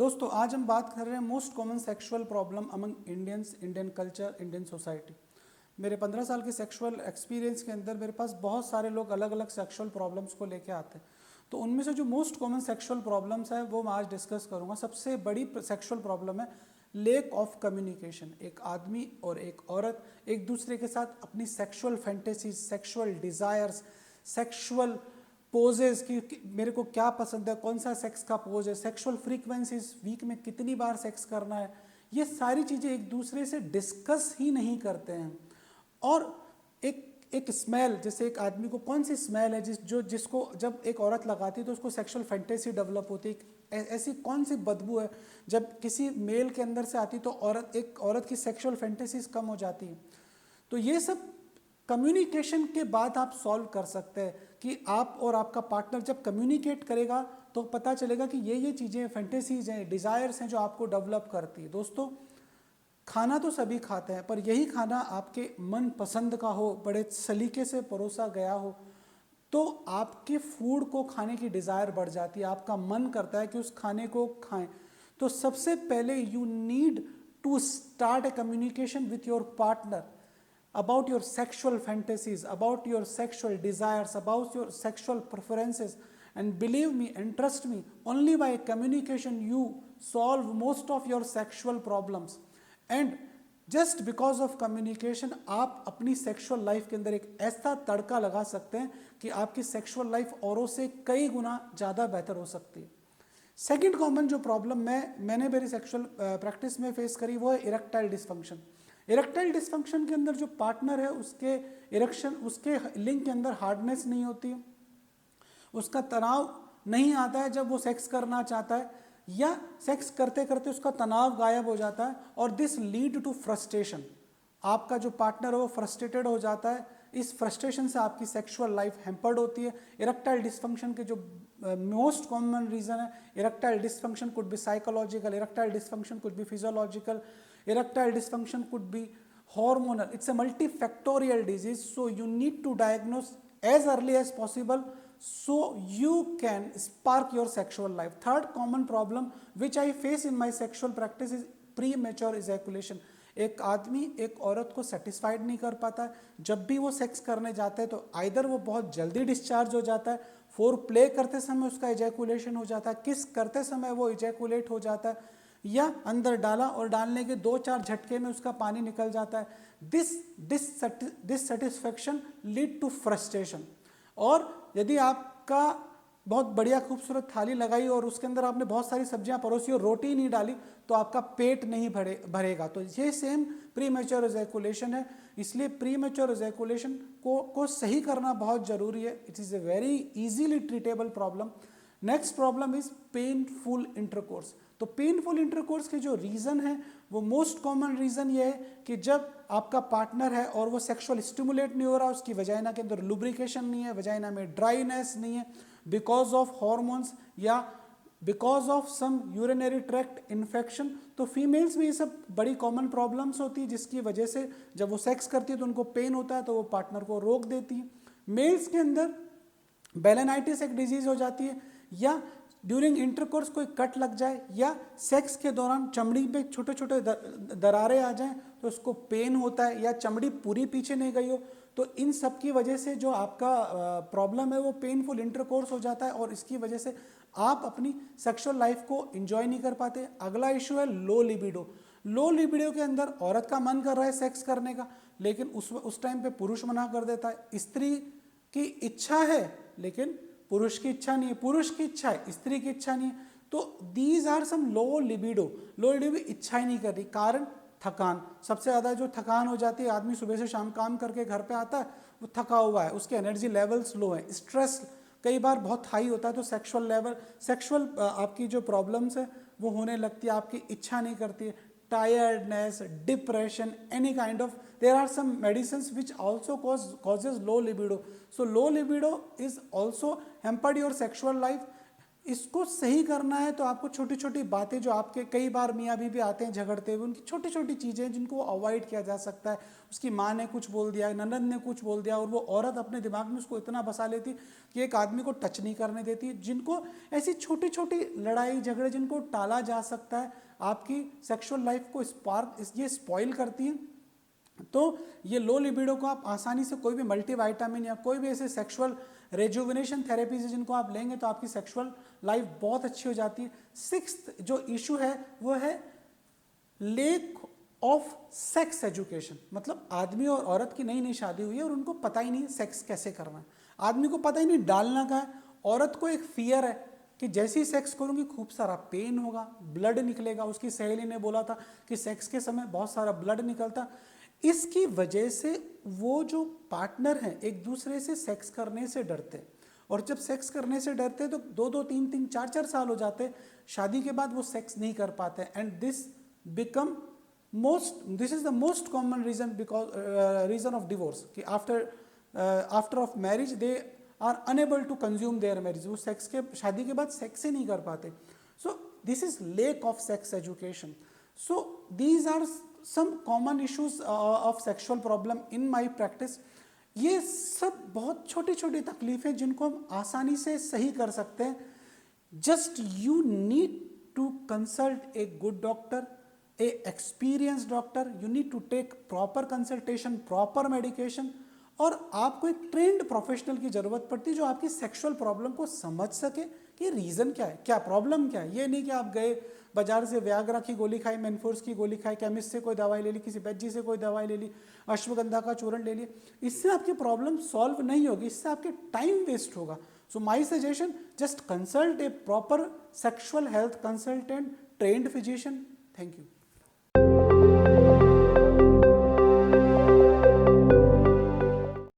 दोस्तों आज हम बात कर रहे हैं most common sexual problem among Indians, Indian culture, Indian society. मेरे 15 साल के सेक्सुअल एक्सपीरियंस के अंदर मेरे पास बहुत सारे लोग अलग अलग सेक्सुअल प्रॉब्लम्स को लेके आते हैं। तो उनमें से जो मोस्ट कॉमन सेक्सुअल प्रॉब्लम्स है वो मैं आज डिस्कस करूंगा। सबसे बड़ी सेक्सुअल प्रॉब्लम है लेक ऑफ कम्युनिकेशन। एक आदमी और एक औरत एक दूसरे के साथ अपनी sexual fantasies, sexual desires, sexual poses कि मेरे को क्या पसंद है, कौन सा सेक्स का पोज है, सेक्सुअल फ्रीक्वेंसीज, वीक में कितनी बार सेक्स करना है, ये सारी चीज़ें एक दूसरे से डिस्कस ही नहीं करते हैं। और एक एक स्मेल, जैसे एक आदमी को कौन सी स्मेल है जिसको जब एक औरत लगाती है तो उसको सेक्सुअल फैंटेसी डेवलप होती है। ऐसी कौन सी बदबू है जब किसी मेल के अंदर से आती तो एक औरत की सेक्सुअल फैंटेसीज कम हो जाती है। तो ये सब कम्युनिकेशन के बाद आप सॉल्व कर सकते हैं कि आप और आपका पार्टनर जब कम्युनिकेट करेगा तो पता चलेगा कि ये चीज़ें फैंटेसीज हैं, डिज़ायर्स हैं जो आपको डेवलप करती है। दोस्तों, खाना तो सभी खाते हैं, पर यही खाना आपके मन पसंद का हो, बड़े सलीके से परोसा गया हो, तो आपके फूड को खाने की डिज़ायर बढ़ जाती है, आपका मन करता है कि उस खाने को खाएं। तो सबसे पहले you need to start a communication with your partner about your sexual fantasies, about your sexual desires, about your sexual preferences. And believe me and trust me, only by communication you solve most of your sexual problems. And just because of communication आप अपनी sexual life के अंदर एक ऐसा तड़का लगा सकते हैं कि आपकी सेक्सुअल लाइफ औरों से कई गुना ज़्यादा बेहतर हो सकती है। सेकेंड कॉमन जो प्रॉब्लम मैंने मेरी सेक्सुअल प्रैक्टिस में फेस करी वो है इरेक्टाइल डिस्फंक्शन। इरेक्टाइल डिस्फंक्शन के अंदर जो पार्टनर है उसके इरेक्शन, उसके लिंग के अंदर हार्डनेस नहीं होती, उसका तनाव नहीं आता है जब वो सेक्स करना चाहता है, या सेक्स करते करते उसका तनाव गायब हो जाता है। और दिस लीड टू फ्रस्ट्रेशन। आपका जो पार्टनर है वो फ्रस्ट्रेटेड हो जाता है, इस फ्रस्ट्रेशन से आपकी सेक्सुअल लाइफ हैम्पर्ड होती है। इरेक्टाइल डिस्फंक्शन के जो मोस्ट कॉमन रीजन है, erectile dysfunction could be psychological, erectile dysfunction could be physiological, erectile dysfunction could be hormonal. It's a multifactorial disease, so you need to diagnose as early as possible so you can spark your sexual life. Third common problem which I face in my sexual practice is premature ejaculation. एक आदमी एक औरत को satisfied नहीं कर पाता है, जब भी वो सेक्स करने जाते हैं तो आइदर वो बहुत जल्दी डिस्चार्ज हो जाता है, फोर प्ले करते समय उसका इजैकुलेशन हो जाता है, किस करते समय वो इजैकुलेट हो जाता है, या अंदर डाला और डालने के 2-4 झटके में उसका पानी निकल जाता है। Dissatisfaction lead to frustration. और यदि आपका बहुत बढ़िया खूबसूरत थाली लगाई और उसके अंदर आपने बहुत सारी सब्जियां परोसी और रोटी नहीं डाली तो आपका पेट नहीं भरेगा। तो ये सेम प्रीमेच्योर इजैकुलेशन है। इसलिए प्रीमेच्योर इजैकुलेशन को सही करना बहुत जरूरी है। It is a very easily treatable problem. Next problem is painful intercourse. तो पेनफुल इंटरकोर्स के जो रीज़न है वो मोस्ट कॉमन रीज़न ये है कि जब आपका पार्टनर है और वो सेक्सुअल स्टिमुलेट नहीं हो रहा, उसकी वजाइना के अंदर लुब्रिकेशन नहीं है, वजाइना में ड्राइनेस नहीं है, बिकॉज ऑफ हॉर्मोन्स या because of some urinary tract infection. तो फीमेल्स में ये सब बड़ी कॉमन प्रॉब्लम्स होती है जिसकी वजह से जब वो सेक्स करती है तो उनको पेन होता है, तो वो पार्टनर को रोक देती है। मेल्स के अंदर बेलेनाइटिस एक डिजीज हो जाती है, या ड्यूरिंग इंटरकोर्स कोई कट लग जाए, या सेक्स के दौरान चमड़ी पे छोटे छोटे दरारें आ जाएं तो उसको पेन होता है, या चमड़ी पूरी पीछे नहीं गई हो। तो इन सब की वजह से जो आपका प्रॉब्लम है वो पेनफुल इंटरकोर्स हो जाता है और इसकी वजह से आप अपनी सेक्सुअल लाइफ को एंजॉय नहीं कर पाते। अगला इशू है लो लिबिडो। लो लिबिडो के अंदर औरत का मन कर रहा है सेक्स करने का, लेकिन उस टाइम पे पुरुष मना कर देता है। स्त्री की इच्छा है लेकिन पुरुष की इच्छा नहीं है, पुरुष की इच्छा है स्त्री की इच्छा नहीं है। तो these are some low libido. Low libido इच्छा ही नहीं कर रही, कारण थकान। सबसे ज़्यादा जो थकान हो जाती है, आदमी सुबह से शाम काम करके घर पे आता है, वो थका हुआ है, उसके एनर्जी लेवल्स लो है, स्ट्रेस कई बार बहुत हाई होता है, तो सेक्सुअल आपकी जो प्रॉब्लम्स है वो होने लगती है, आपकी इच्छा नहीं करती है। tiredness, depression, any kind of, there are some medicines which also causes low libido. So low libido is also hampered your sexual life. इसको सही करना है तो आपको छोटी छोटी बातें, जो आपके कई बार मियाँ बीवी आते हैं झगड़ते हुए, उनकी छोटी छोटी चीज़ें जिनको अवॉइड किया जा सकता है। उसकी माँ ने कुछ बोल दिया, ननद ने कुछ बोल दिया, और वो औरत अपने दिमाग में उसको इतना बसा लेती कि एक आदमी को टच नहीं करने देती। जिनको ऐसी छोटी छोटी लड़ाई झगड़े जिनको टाला जा सकता है, आपकी सेक्सुअल लाइफ को ये स्पॉइल करती हैं। तो ये लो लिबिडो को आप आसानी से कोई भी मल्टीविटामिन या कोई भी ऐसे सेक्सुअल रेजुविनेशन थेरेपीज जिनको आप लेंगे तो आपकी सेक्सुअल लाइफ बहुत अच्छी हो जाती है। सिक्स्थ जो इशू है वो है लेक ऑफ सेक्स एजुकेशन। मतलब आदमी और औरत की नई नई शादी हुई है और उनको पता ही नहीं सेक्स कैसे करना है। आदमी को पता ही नहीं डालना का है, औरत को एक फियर है कि जैसे ही सेक्स करूंगी खूब सारा पेन होगा, ब्लड निकलेगा। उसकी सहेली ने बोला था कि सेक्स के समय बहुत सारा ब्लड निकलता। इसकी वजह से वो जो पार्टनर हैं एक दूसरे से सेक्स करने से डरते, और जब सेक्स करने से डरते तो 2-2, 3-3, 4-4 साल हो जाते, शादी के बाद वो सेक्स नहीं कर पाते। And this is the most common reason, because reason of divorce, कि after of marriage they are unable to consume their marriage. वो सेक्स के शादी के बाद सेक्स ही नहीं कर पाते। So this is lack of sex education. So these are some common issues of sexual problem in my practice। ये सब बहुत छोटी छोटी तकलीफें जिनको हम आसानी से सही कर सकते हैं। Just you need to consult a good doctor, a experience doctor. You need to take proper consultation, proper medication, और आपको एक ट्रेंड प्रोफेशनल की ज़रूरत पड़ती है जो आपकी सेक्सुअल प्रॉब्लम को समझ सके कि रीज़न क्या है, क्या प्रॉब्लम क्या है। ये नहीं कि आप गए बाजार से व्याग्रा की गोली खाई, मेनफोर्स की गोली खाई, केमिस्ट से कोई दवाई ले ली, किसी वैद्य से कोई दवाई ले ली, अश्वगंधा का चूर्ण ले लिया। इससे आपकी प्रॉब्लम सॉल्व नहीं होगी, इससे आपके टाइम वेस्ट होगा। So my suggestion, just consult a proper sexual health consultant, trained physician. Thank you.